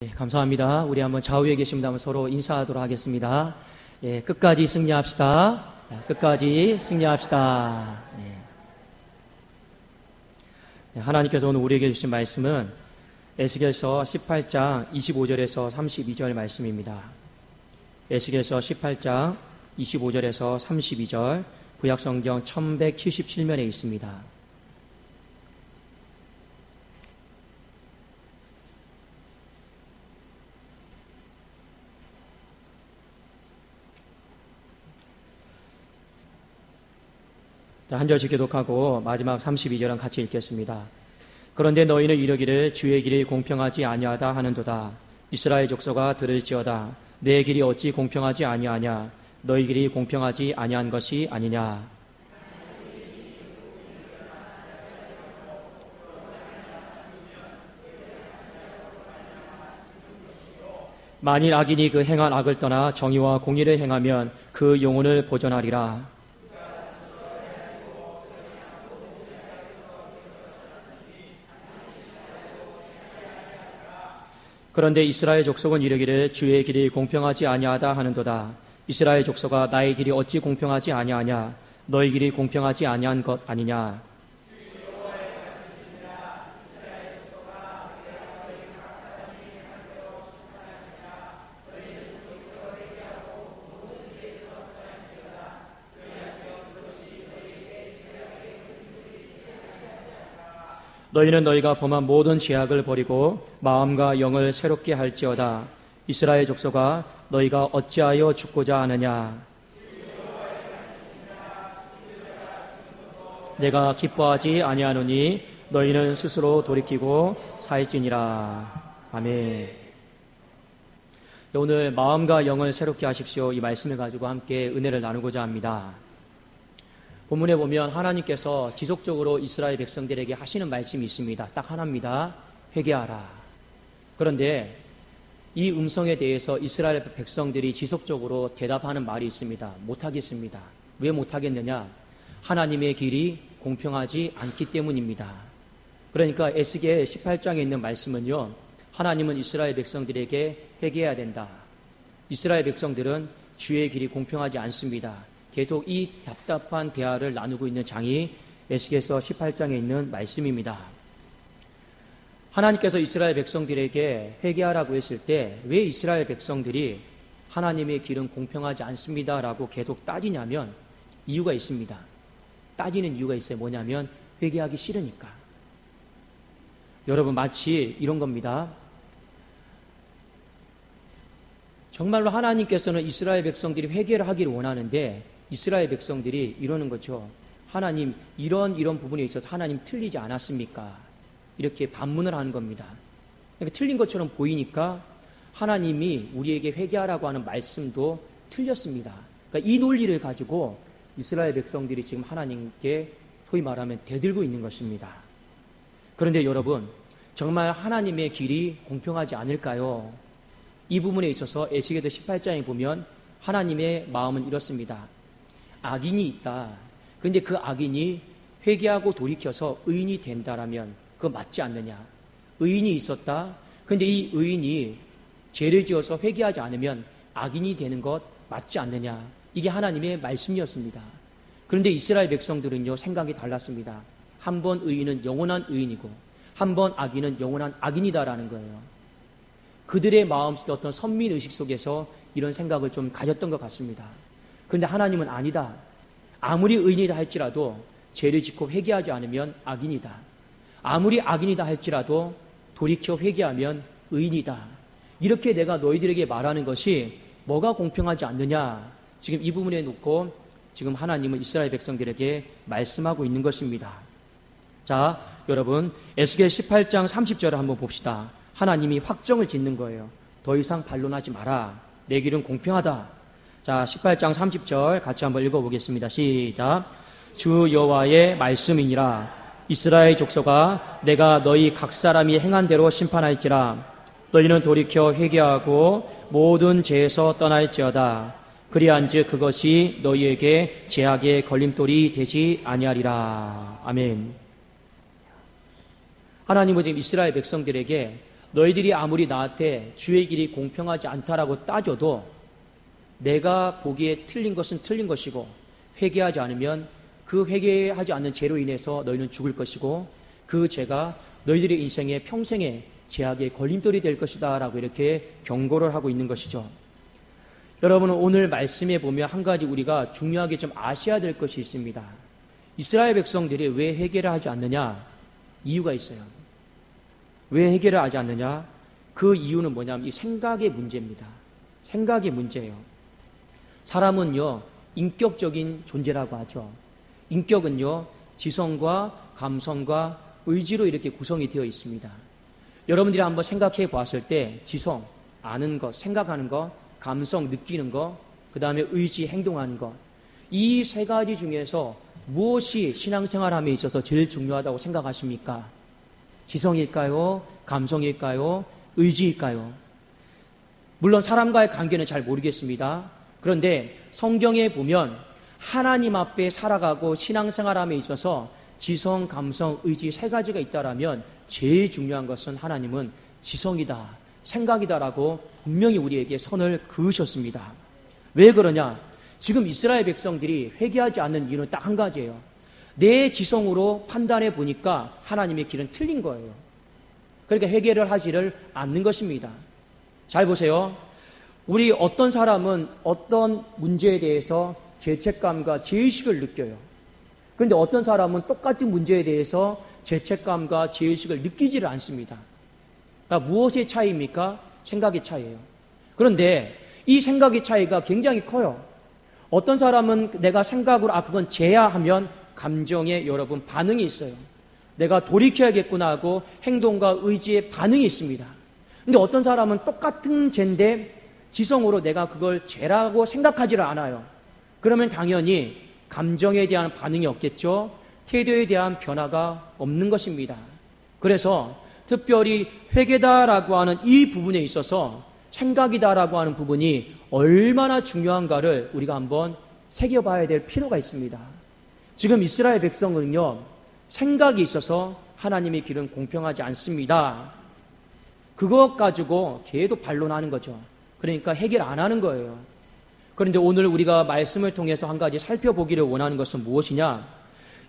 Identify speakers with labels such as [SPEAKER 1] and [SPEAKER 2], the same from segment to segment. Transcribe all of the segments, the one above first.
[SPEAKER 1] 네, 감사합니다. 우리 한번 좌우에 계신 분 한번 서로 인사하도록 하겠습니다. 예, 끝까지 승리합시다. 끝까지 승리합시다. 네, 하나님께서 오늘 우리에게 주신 말씀은 에스겔서 18장 25절에서 32절 말씀입니다. 에스겔서 18장 25절에서 32절 구약성경 1177면에 있습니다. 한 절씩 교독하고 마지막 32절은 같이 읽겠습니다. 그런데 너희는 이르기를 주의 길이 공평하지 아니하다 하는도다. 이스라엘 족속아 들을지어다. 내 길이 어찌 공평하지 아니하냐. 너희 길이 공평하지 아니한 것이 아니냐. 만일 악인이 그 행한 악을 떠나 정의와 공의를 행하면 그 영혼을 보존하리라. 그런데 이스라엘 족속은 이르기를 주의 길이 공평하지 아니하다 하는도다. 이스라엘 족속아 나의 길이 어찌 공평하지 아니하냐. 너희 길이 공평하지 아니한 것 아니냐. 너희는 너희가 범한 모든 죄악을 버리고 마음과 영을 새롭게 할지어다. 이스라엘 족속아 너희가 어찌하여 죽고자 하느냐. 내가 기뻐하지 아니하노니 너희는 스스로 돌이키고 살지니라. 아멘. 오늘 마음과 영을 새롭게 하십시오. 이 말씀을 가지고 함께 은혜를 나누고자 합니다. 본문에 보면 하나님께서 지속적으로 이스라엘 백성들에게 하시는 말씀이 있습니다. 딱 하나입니다. 회개하라. 그런데 이 음성에 대해서 이스라엘 백성들이 지속적으로 대답하는 말이 있습니다. 못하겠습니다. 왜 못하겠느냐? 하나님의 길이 공평하지 않기 때문입니다. 그러니까 에스겔 18장에 있는 말씀은요. 하나님은 이스라엘 백성들에게 회개해야 된다. 이스라엘 백성들은 주의 길이 공평하지 않습니다. 계속 이 답답한 대화를 나누고 있는 장이 에스겔서 18장에 있는 말씀입니다. 하나님께서 이스라엘 백성들에게 회개하라고 했을 때 왜 이스라엘 백성들이 하나님의 길은 공평하지 않습니다 라고 계속 따지냐면 이유가 있습니다. 따지는 이유가 있어요. 뭐냐면 회개하기 싫으니까. 여러분 마치 이런 겁니다. 정말로 하나님께서는 이스라엘 백성들이 회개를 하기를 원하는데 이스라엘 백성들이 이러는 거죠. 하나님 이런 부분에 있어서 하나님 틀리지 않았습니까? 이렇게 반문을 하는 겁니다. 그러니까 틀린 것처럼 보이니까 하나님이 우리에게 회개하라고 하는 말씀도 틀렸습니다. 그러니까 이 논리를 가지고 이스라엘 백성들이 지금 하나님께 소위 말하면 대들고 있는 것입니다. 그런데 여러분 정말 하나님의 길이 공평하지 않을까요? 이 부분에 있어서 에스겔서 18장에 보면 하나님의 마음은 이렇습니다. 악인이 있다. 그런데 그 악인이 회개하고 돌이켜서 의인이 된다라면 그거 맞지 않느냐. 의인이 있었다. 그런데 이 의인이 죄를 지어서 회개하지 않으면 악인이 되는 것 맞지 않느냐. 이게 하나님의 말씀이었습니다. 그런데 이스라엘 백성들은요 생각이 달랐습니다. 한 번 의인은 영원한 의인이고 한 번 악인은 영원한 악인이다라는 거예요. 그들의 마음속의 어떤 선민의식 속에서 이런 생각을 좀 가졌던 것 같습니다. 그런데 하나님은 아니다. 아무리 의인이다 할지라도 죄를 짓고 회개하지 않으면 악인이다. 아무리 악인이다 할지라도 돌이켜 회개하면 의인이다. 이렇게 내가 너희들에게 말하는 것이 뭐가 공평하지 않느냐. 지금 이 부분에 놓고 지금 하나님은 이스라엘 백성들에게 말씀하고 있는 것입니다. 자, 여러분 에스겔 18장 30절을 한번 봅시다. 하나님이 확정을 짓는 거예요. 더 이상 반론하지 마라. 내 길은 공평하다. 자, 18장 30절 같이 한번 읽어보겠습니다. 시작. 주 여호와의 말씀이니라. 이스라엘 족속아 내가 너희 각 사람이 행한 대로 심판할지라. 너희는 돌이켜 회개하고 모든 죄에서 떠날지어다. 그리한즉 그것이 너희에게 죄악의 걸림돌이 되지 아니하리라. 아멘. 하나님은 지금 이스라엘 백성들에게 너희들이 아무리 나한테 주의 길이 공평하지 않다라고 따져도 내가 보기에 틀린 것은 틀린 것이고 회개하지 않으면 그 회개하지 않는 죄로 인해서 너희는 죽을 것이고 그 죄가 너희들의 인생의 평생의 죄악의 걸림돌이 될 것이다 라고 이렇게 경고를 하고 있는 것이죠. 여러분, 오늘 말씀에 보면 한 가지 우리가 중요하게 좀 아셔야 될 것이 있습니다. 이스라엘 백성들이 왜 회개를 하지 않느냐? 이유가 있어요. 왜 회개를 하지 않느냐? 그 이유는 뭐냐면 이 생각의 문제입니다. 생각의 문제예요. 사람은요, 인격적인 존재라고 하죠. 인격은요, 지성과 감성과 의지로 이렇게 구성이 되어 있습니다. 여러분들이 한번 생각해 보았을 때 지성, 아는 것, 생각하는 것, 감성, 느끼는 것, 그 다음에 의지, 행동하는 것, 이 세 가지 중에서 무엇이 신앙생활함에 있어서 제일 중요하다고 생각하십니까? 지성일까요? 감성일까요? 의지일까요? 물론 사람과의 관계는 잘 모르겠습니다. 그런데 성경에 보면 하나님 앞에 살아가고 신앙생활함에 있어서 지성, 감성, 의지 세 가지가 있다라면 제일 중요한 것은 하나님은 지성이다, 생각이다라고 분명히 우리에게 선을 그으셨습니다. 왜 그러냐? 지금 이스라엘 백성들이 회개하지 않는 이유는 딱 한 가지예요. 내 지성으로 판단해 보니까 하나님의 길은 틀린 거예요. 그러니까 회개를 하지를 않는 것입니다. 잘 보세요. 우리 어떤 사람은 어떤 문제에 대해서 죄책감과 죄의식을 느껴요. 그런데 어떤 사람은 똑같은 문제에 대해서 죄책감과 죄의식을 느끼지를 않습니다. 그러니까 무엇의 차이입니까? 생각의 차이예요. 그런데 이 생각의 차이가 굉장히 커요. 어떤 사람은 내가 생각으로 그건 죄야 하면 감정에 여러분 반응이 있어요. 내가 돌이켜야겠구나 하고 행동과 의지에 반응이 있습니다. 근데 어떤 사람은 똑같은 죄인데 지성으로 내가 그걸 죄라고 생각하지를 않아요. 그러면 당연히 감정에 대한 반응이 없겠죠. 태도에 대한 변화가 없는 것입니다. 그래서 특별히 회개다라고 하는 이 부분에 있어서 생각이다라고 하는 부분이 얼마나 중요한가를 우리가 한번 새겨봐야 될 필요가 있습니다. 지금 이스라엘 백성은요, 생각이 있어서 하나님의 길은 공평하지 않습니다. 그것 가지고 계속 반론하는 거죠. 그러니까 해결 안 하는 거예요. 그런데 오늘 우리가 말씀을 통해서 한 가지 살펴보기를 원하는 것은 무엇이냐?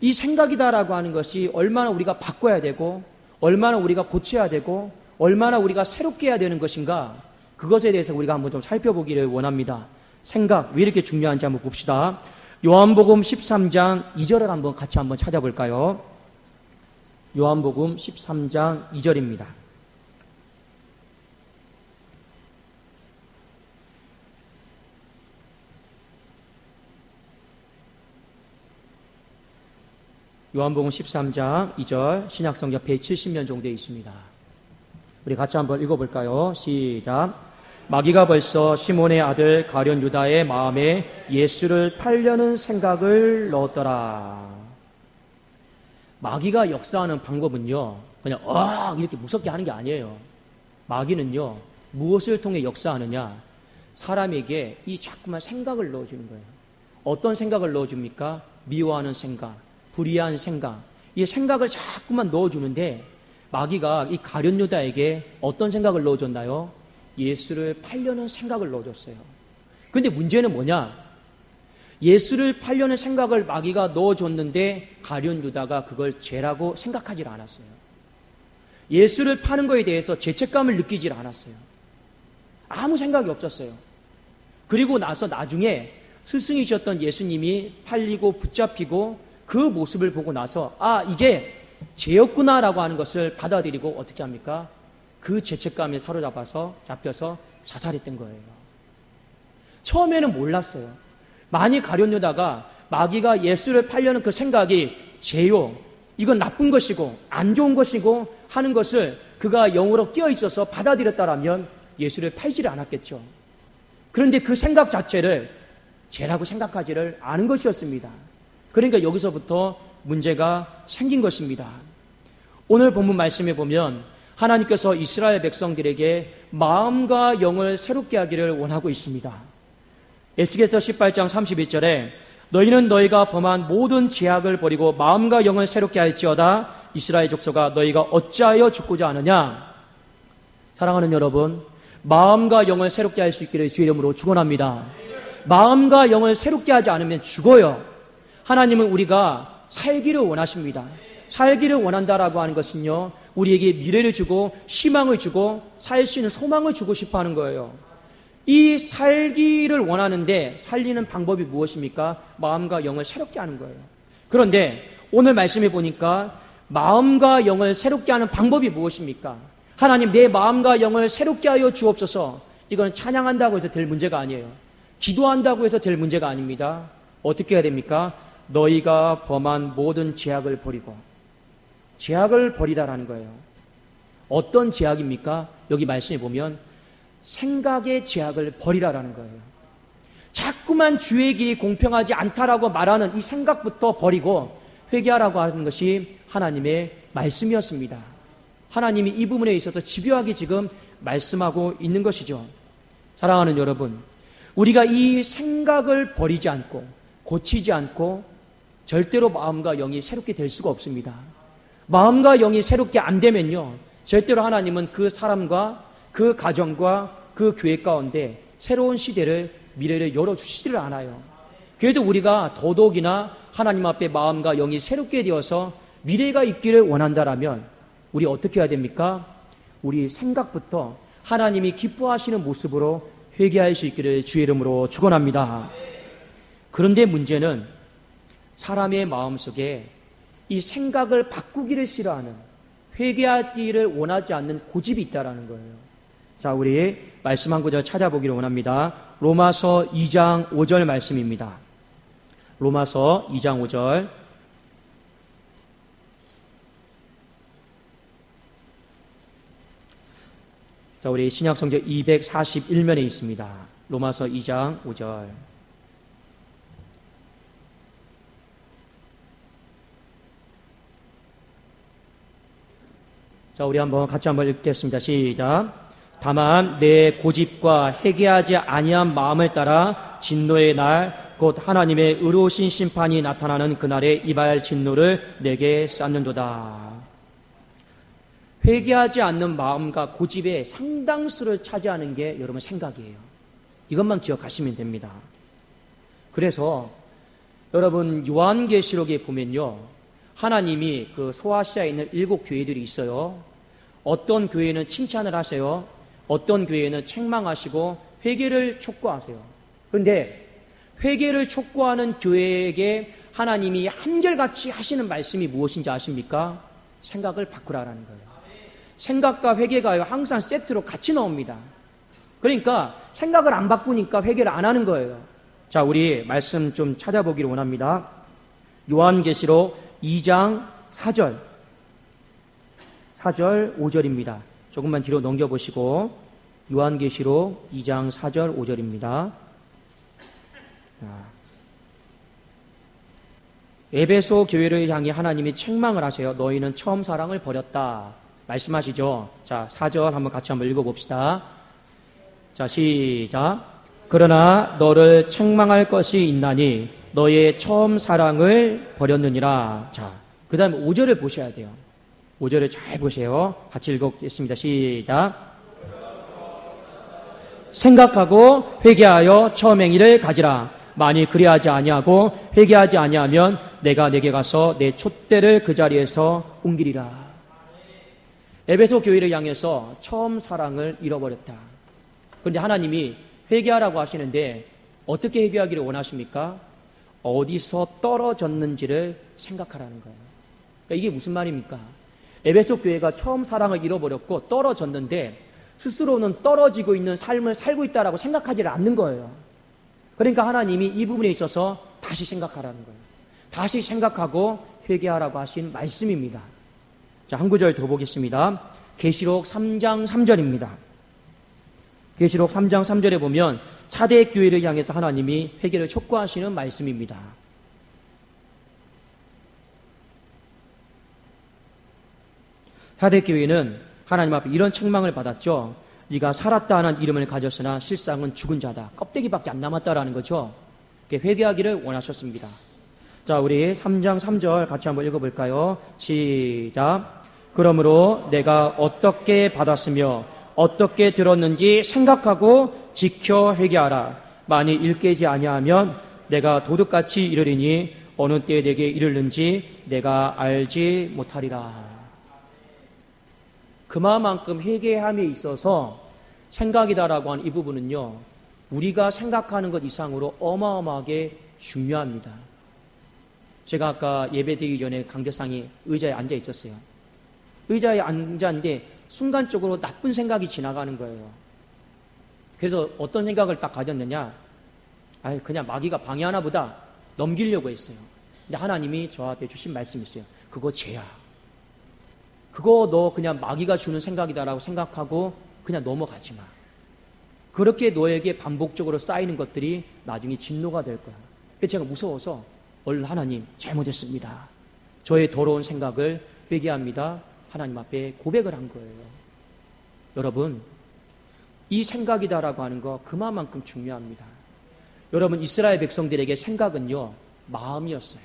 [SPEAKER 1] 이 생각이다라고 하는 것이 얼마나 우리가 바꿔야 되고 얼마나 우리가 고쳐야 되고 얼마나 우리가 새롭게 해야 되는 것인가, 그것에 대해서 우리가 한번 좀 살펴보기를 원합니다. 생각 왜 이렇게 중요한지 한번 봅시다. 요한복음 13장 2절을 한번 같이 한번 찾아볼까요? 요한복음 13장 2절입니다. 요한복음 13장 2절 신약성경 170년 정도에 있습니다. 우리 같이 한번 읽어볼까요? 시작. 마귀가 벌써 시몬의 아들 가룟 유다의 마음에 예수를 팔려는 생각을 넣었더라. 마귀가 역사하는 방법은요, 그냥 이렇게 무섭게 하는 게 아니에요. 마귀는요, 무엇을 통해 역사하느냐? 사람에게 이 자꾸만 생각을 넣어주는 거예요. 어떤 생각을 넣어줍니까? 미워하는 생각, 불의한 생각, 이 생각을 자꾸만 넣어주는데 마귀가 이 가룟 유다에게 어떤 생각을 넣어줬나요? 예수를 팔려는 생각을 넣어줬어요. 근데 문제는 뭐냐? 예수를 팔려는 생각을 마귀가 넣어줬는데 가룟 유다가 그걸 죄라고 생각하지 않았어요. 예수를 파는 거에 대해서 죄책감을 느끼지 않았어요. 아무 생각이 없었어요. 그리고 나서 나중에 스승이셨던 예수님이 팔리고 붙잡히고 그 모습을 보고 나서 이게 죄였구나라고 하는 것을 받아들이고 어떻게 합니까? 그 죄책감에 잡혀서 자살했던 거예요. 처음에는 몰랐어요. 만일 가룟 유다가 마귀가 예수를 팔려는 그 생각이 죄요, 이건 나쁜 것이고 안 좋은 것이고 하는 것을 그가 영으로 끼어 있어서 받아들였다라면 예수를 팔지를 않았겠죠. 그런데 그 생각 자체를 죄라고 생각하지를 않은 것이었습니다. 그러니까 여기서부터 문제가 생긴 것입니다. 오늘 본문 말씀에 보면 하나님께서 이스라엘 백성들에게 마음과 영을 새롭게 하기를 원하고 있습니다. 에스겔서 18장 31절에 너희는 너희가 범한 모든 죄악을 버리고 마음과 영을 새롭게 할지어다. 이스라엘 족속아 너희가 어찌하여 죽고자 하느냐? 사랑하는 여러분, 마음과 영을 새롭게 할 수 있기를 주의 이름으로 축원합니다. 마음과 영을 새롭게 하지 않으면 죽어요. 하나님은 우리가 살기를 원하십니다. 살기를 원한다라고 하는 것은요, 우리에게 미래를 주고 희망을 주고 살 수 있는 소망을 주고 싶어 하는 거예요. 이 살기를 원하는데 살리는 방법이 무엇입니까? 마음과 영을 새롭게 하는 거예요. 그런데 오늘 말씀해 보니까 마음과 영을 새롭게 하는 방법이 무엇입니까? 하나님, 내 마음과 영을 새롭게 하여 주옵소서. 이건 찬양한다고 해서 될 문제가 아니에요. 기도한다고 해서 될 문제가 아닙니다. 어떻게 해야 됩니까? 너희가 범한 모든 죄악을 버리고, 죄악을 버리라라는 거예요. 어떤 죄악입니까? 여기 말씀해 보면 생각의 죄악을 버리라라는 거예요. 자꾸만 주의 길이 공평하지 않다라고 말하는 이 생각부터 버리고 회개하라고 하는 것이 하나님의 말씀이었습니다. 하나님이 이 부분에 있어서 집요하게 지금 말씀하고 있는 것이죠. 사랑하는 여러분, 우리가 이 생각을 버리지 않고 고치지 않고 절대로 마음과 영이 새롭게 될 수가 없습니다. 마음과 영이 새롭게 안 되면요, 절대로 하나님은 그 사람과 그 가정과 그 교회 가운데 새로운 시대를, 미래를 열어주시지를 않아요. 그래도 우리가 더더욱이나 하나님 앞에 마음과 영이 새롭게 되어서 미래가 있기를 원한다라면 우리 어떻게 해야 됩니까? 우리 생각부터 하나님이 기뻐하시는 모습으로 회개할 수 있기를 주의 이름으로 축원합니다. 그런데 문제는 사람의 마음속에 이 생각을 바꾸기를 싫어하는, 회개하기를 원하지 않는 고집이 있다라는 거예요. 자, 우리 말씀 한 구절 찾아보기를 원합니다. 로마서 2장 5절 말씀입니다. 로마서 2장 5절. 자, 우리 신약성경 241면에 있습니다. 로마서 2장 5절. 자, 우리 같이 한번 읽겠습니다. 시작. 다만 내 고집과 회개하지 아니한 마음을 따라 진노의 날, 곧 하나님의 의로우신 심판이 나타나는 그날에 이발 진노를 내게 쌓는도다. 회개하지 않는 마음과 고집의 상당수를 차지하는 게 여러분 생각이에요. 이것만 기억하시면 됩니다. 그래서 여러분 요한계시록에 보면요, 하나님이 그 소아시아에 있는 7 교회들이 있어요. 어떤 교회는 칭찬을 하세요. 어떤 교회는 책망하시고 회개를 촉구하세요. 그런데 회개를 촉구하는 교회에게 하나님이 한결같이 하시는 말씀이 무엇인지 아십니까? 생각을 바꾸라라는 거예요. 생각과 회개가 항상 세트로 같이 나옵니다. 그러니까 생각을 안 바꾸니까 회개를 안 하는 거예요. 자, 우리 말씀 좀 찾아보기를 원합니다. 요한계시록 2장 4절, 5절입니다. 조금만 뒤로 넘겨보시고 요한계시록 2장 4절 5절입니다. 에베소 교회를 향해 하나님이 책망을 하세요. 너희는 처음 사랑을 버렸다 말씀하시죠. 자, 4절 같이 한번 읽어봅시다. 자, 시작. 그러나 너를 책망할 것이 있나니 너의 처음 사랑을 버렸느니라. 자, 그 다음에 5절을 보셔야 돼요. 5절을 잘 보세요. 같이 읽겠습니다. 시작. 생각하고 회개하여 처음 행위를 가지라. 만일 그리하지 아니하고 회개하지 아니하면 내가 내게 가서 내 촛대를 그 자리에서 옮기리라. 에베소 교회를 향해서 처음 사랑을 잃어버렸다. 그런데 하나님이 회개하라고 하시는데 어떻게 회개하기를 원하십니까? 어디서 떨어졌는지를 생각하라는 거예요. 그러니까 이게 무슨 말입니까? 에베소 교회가 처음 사랑을 잃어버렸고 떨어졌는데 스스로는 떨어지고 있는 삶을 살고 있다라고 생각하지를 않는 거예요. 그러니까 하나님이 이 부분에 있어서 다시 생각하라는 거예요. 다시 생각하고 회개하라고 하신 말씀입니다. 자, 한 구절 더 보겠습니다. 계시록 3장 3절입니다. 계시록 3장 3절에 보면 차대 교회를 향해서 하나님이 회개를 촉구하시는 말씀입니다. 차대 교회는 하나님 앞에 이런 책망을 받았죠. 네가 살았다는 이름을 가졌으나 실상은 죽은 자다. 껍데기밖에 안 남았다라는 거죠. 회개하기를 원하셨습니다. 자, 우리 3장 3절 같이 한번 읽어볼까요? 시작. 그러므로 내가 어떻게 받았으며 어떻게 들었는지 생각하고 지켜 회개하라. 만일 일깨지 아니하면 내가 도둑같이 이르리니 어느 때에 내게 이르는지 내가 알지 못하리라. 그만큼 회개함에 있어서 생각이다라고 하는 이 부분은요, 우리가 생각하는 것 이상으로 어마어마하게 중요합니다. 제가 아까 예배드리기 전에 강대상이 의자에 앉아 있었어요. 의자에 앉았는데 순간적으로 나쁜 생각이 지나가는 거예요. 그래서 어떤 생각을 딱 가졌느냐, 그냥 마귀가 방해하나 보다 넘기려고 했어요. 근데 하나님이 저한테 주신 말씀이 있어요. 그거 죄야. 그거 너 그냥 마귀가 주는 생각이다라고 생각하고 그냥 넘어가지 마. 그렇게 너에게 반복적으로 쌓이는 것들이 나중에 진노가 될 거야. 그래서 제가 무서워서 얼른 하나님 잘못했습니다. 저의 더러운 생각을 회개합니다. 하나님 앞에 고백을 한 거예요. 여러분, 이 생각이다라고 하는 거 그만큼 중요합니다. 여러분, 이스라엘 백성들에게 생각은요, 마음이었어요.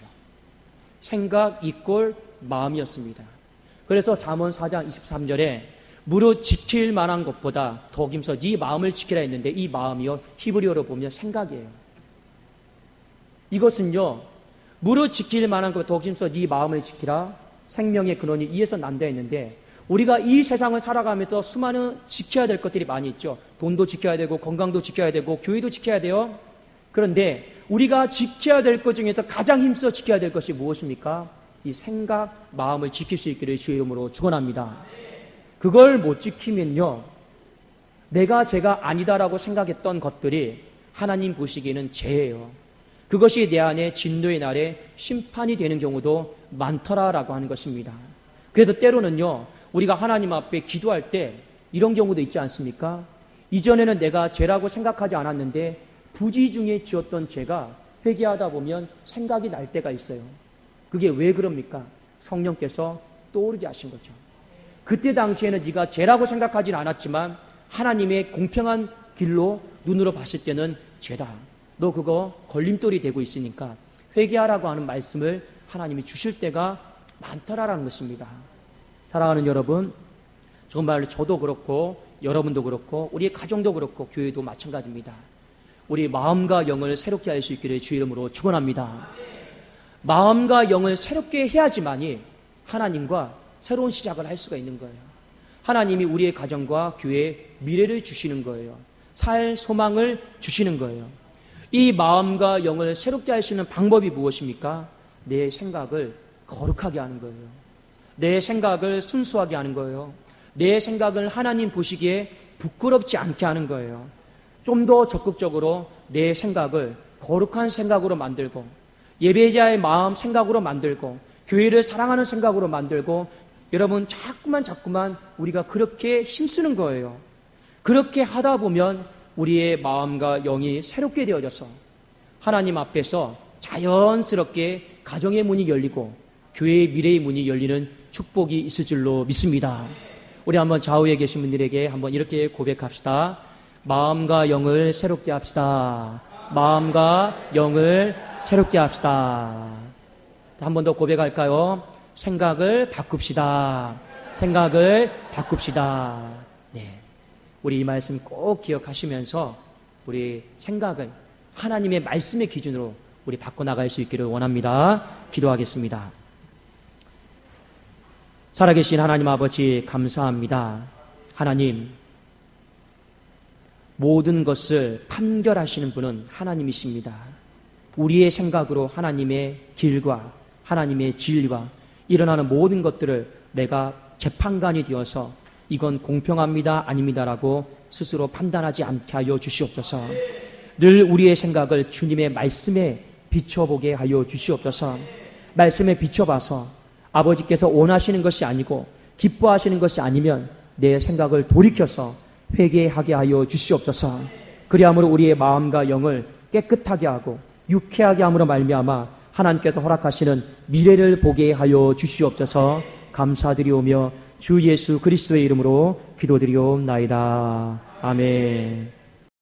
[SPEAKER 1] 생각 이꼴 마음이었습니다. 그래서 잠언 4장 23절에 무릇 지킬 만한 것보다 더 김서 네 마음을 지키라 했는데 이 마음이요, 히브리어로 보면 생각이에요. 이것은요, 무릇 지킬 만한 것보다 더 김서 네 마음을 지키라. 생명의 근원이 이에서 난다 했는데, 우리가 이 세상을 살아가면서 수많은 지켜야 될 것들이 많이 있죠. 돈도 지켜야 되고 건강도 지켜야 되고 교회도 지켜야 돼요. 그런데 우리가 지켜야 될 것 중에서 가장 힘써 지켜야 될 것이 무엇입니까? 이 생각, 마음을 지킬 수 있기를 주의 이름으로 축원합니다. 그걸 못 지키면요, 제가 아니다라고 생각했던 것들이 하나님 보시기에는 죄예요. 그것이 내 안에 진노의 날에 심판이 되는 경우도 많더라라고 하는 것입니다. 그래서 때로는요, 우리가 하나님 앞에 기도할 때 이런 경우도 있지 않습니까? 이전에는 내가 죄라고 생각하지 않았는데 부지 중에 지었던 죄가 회개하다 보면 생각이 날 때가 있어요. 그게 왜 그럽니까? 성령께서 떠오르게 하신 거죠. 그때 당시에는 네가 죄라고 생각하진 않았지만 하나님의 공평한 길로 눈으로 봤을 때는 죄다. 너 그거 걸림돌이 되고 있으니까 회개하라고 하는 말씀을 하나님이 주실 때가 많더라라는 것입니다. 사랑하는 여러분, 정말 저도 그렇고 여러분도 그렇고 우리의 가정도 그렇고 교회도 마찬가지입니다. 우리 마음과 영을 새롭게 할 수 있기를 주의 이름으로 축원합니다. 마음과 영을 새롭게 해야지만이 하나님과 새로운 시작을 할 수가 있는 거예요. 하나님이 우리의 가정과 교회에 미래를 주시는 거예요. 살 소망을 주시는 거예요. 이 마음과 영을 새롭게 할 수 있는 방법이 무엇입니까? 내 생각을 거룩하게 하는 거예요. 내 생각을 순수하게 하는 거예요. 내 생각을 하나님 보시기에 부끄럽지 않게 하는 거예요. 좀 더 적극적으로 내 생각을 거룩한 생각으로 만들고, 예배자의 마음 생각으로 만들고, 교회를 사랑하는 생각으로 만들고, 여러분 자꾸만 우리가 그렇게 힘쓰는 거예요. 그렇게 하다 보면 우리의 마음과 영이 새롭게 되어져서 하나님 앞에서 자연스럽게 가정의 문이 열리고 교회의 미래의 문이 열리는 축복이 있을 줄로 믿습니다. 우리 한번 좌우에 계신 분들에게 한번 이렇게 고백합시다. 마음과 영을 새롭게 합시다. 마음과 영을 새롭게 합시다. 한 번 더 고백할까요? 생각을 바꿉시다. 생각을 바꿉시다. 네. 우리 이 말씀 꼭 기억하시면서 우리 생각을 하나님의 말씀의 기준으로 우리 바꿔나갈 수 있기를 원합니다. 기도하겠습니다. 살아계신 하나님 아버지 감사합니다. 하나님, 모든 것을 판결하시는 분은 하나님이십니다. 우리의 생각으로 하나님의 길과 하나님의 진리와 일어나는 모든 것들을 내가 재판관이 되어서 이건 공평합니다, 아닙니다라고 스스로 판단하지 않게 하여 주시옵소서. 늘 우리의 생각을 주님의 말씀에 비춰보게 하여 주시옵소서. 말씀에 비춰봐서 아버지께서 원하시는 것이 아니고 기뻐하시는 것이 아니면 내 생각을 돌이켜서 회개하게 하여 주시옵소서. 그리함으로 우리의 마음과 영을 깨끗하게 하고 유쾌하게 함으로 말미암아 하나님께서 허락하시는 미래를 보게 하여 주시옵소서. 감사드리오며 주 예수 그리스도의 이름으로 기도드리옵나이다. 아멘.